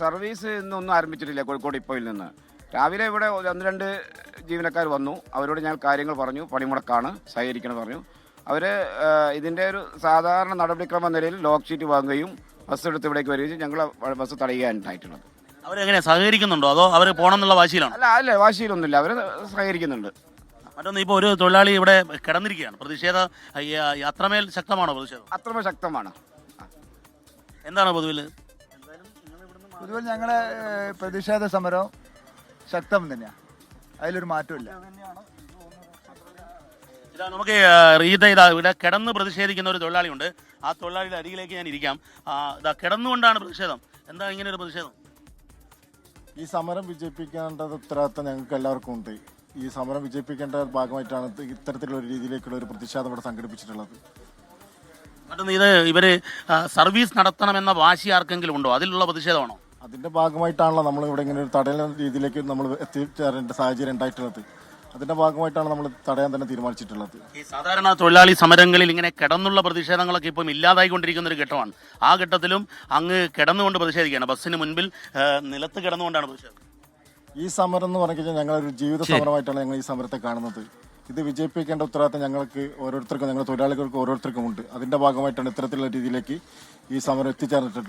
Service ഇന്നൊന്നും ആരംഭിച്ചിട്ടില്ല കോഴിക്കോട് ഇപ്പോയിൽ നിന്ന്. രാവിലെ ഇവിടെ 1-2 ജീവനക്കാർ വന്നു. അവരോട് ഞാൻ കാര്യങ്ങൾ പറഞ്ഞു. പണിമുടക്കാണ്, സഹകരിക്കണം പറഞ്ഞു. അവർ ഇതിൻ്റെ ഒരു സാധാരണ നടപടിക്രമ നിലയിൽ ലോക്ക് ഷീറ്റ് വാങ്ങുകയും ബസ് എടുത്ത് ഇവിടേക്ക് വരികയും ഞങ്ങൾ ബസ് തടയുകയാണ് ഉണ്ടായിട്ടുള്ളത്. അവരെങ്ങനെ സഹകരിക്കുന്നുണ്ടോ അതോ അവർ പോകണം എന്നുള്ള വാശിയിലാണ്? അല്ല വാശിയിലൊന്നുമില്ല, അവർ സഹകരിക്കുന്നുണ്ട്. മറ്റൊന്ന്, ഇപ്പോൾ ഒരു തൊഴിലാളി ഇവിടെ കിടന്നിരിക്കുകയാണ്. പ്രതിഷേധം അത്രമേൽ ശക്തമാണോ പ്രതിഷേധം? അത്രമേൽ ശക്തമാണ്. എന്താണ് പൊതുവിൽ ഞങ്ങളുടെ പ്രതിഷേധ സമരം ശക്തം തന്നെയാണ്, അതിലൊരു മാറ്റമില്ല. നമുക്ക് ഇവിടെ കിടന്ന് പ്രതിഷേധിക്കുന്ന ഒരു തൊഴിലാളിയുണ്ട്. ആ തൊഴിലാളിയുടെ അരികിലേക്ക് ഞാൻ ഇരിക്കാം. ഇതാ കിടന്നുകൊണ്ടാണ് പ്രതിഷേധം. എന്താ ഇങ്ങനെ ഒരു പ്രതിഷേധം? ഈ സമരം വിജയിപ്പിക്കേണ്ടത് ഉത്തരവാദിത്തം ഞങ്ങൾക്ക് എല്ലാവർക്കും ഉണ്ട്. ഈ സമരം വിജയിപ്പിക്കേണ്ട ഭാഗമായിട്ടാണ് ഇത്തരത്തിലുള്ള ഒരു രീതിയിലേക്കുള്ള ഒരു പ്രതിഷേധം ഇവിടെ സംഘടിപ്പിച്ചിട്ടുള്ളത്. മറ്റൊന്ന്, ഇവര് സർവീസ് നടത്തണമെന്ന വാശി ആർക്കെങ്കിലും ഉണ്ടോ? അതിലുള്ള പ്രതിഷേധമാണോ? അതിന്റെ ഭാഗമായിട്ടാണല്ലോ നമ്മൾ ഇവിടെ ഇങ്ങനെ ഒരു തടയൽ രീതിയിലേക്ക് നമ്മൾ എത്തിച്ചേരേണ്ട സാഹചര്യം ഉണ്ടായിട്ടുള്ളത്. അതിന്റെ ഭാഗമായിട്ടാണ് നമ്മൾ തടയാൻ തന്നെ തീരുമാനിച്ചിട്ടുള്ളത്. ഈ സാധാരണ തൊഴിലാളി സമരങ്ങളിൽ ഇങ്ങനെ കിടന്നുള്ള പ്രതിഷേധങ്ങളൊക്കെ ഇപ്പം ഇല്ലാതായിക്കൊണ്ടിരിക്കുന്ന ഒരു ഘട്ടമാണ്. ആ ഘട്ടത്തിലും അങ്ങ് കിടന്നുകൊണ്ട് പ്രതിഷേധിക്കുകയാണ്. ബസ്സിന് മുൻപിൽ നിലത്ത് കിടന്നുകൊണ്ടാണ് പ്രതിഷേധം. ഈ സമരം എന്ന് പറഞ്ഞു കഴിഞ്ഞാൽ ഞങ്ങളൊരു ജീവിത സമരമായിട്ടാണ് ഞങ്ങൾ ഈ സമരത്തെ കാണുന്നത്. ഇത് വിജയിപ്പിക്കേണ്ട ഉത്തരവാദിത്തം ഞങ്ങൾക്ക് ഓരോരുത്തർക്കും, ഞങ്ങളുടെ തൊഴിലാളികൾക്ക് ഓരോരുത്തർക്കും ഉണ്ട്. അതിന്റെ ഭാഗമായിട്ടാണ് ഇത്തരത്തിലുള്ള രീതിയിലേക്ക് ഈ സമരം എത്തിച്ചേർന്നിട്ടുള്ളത്.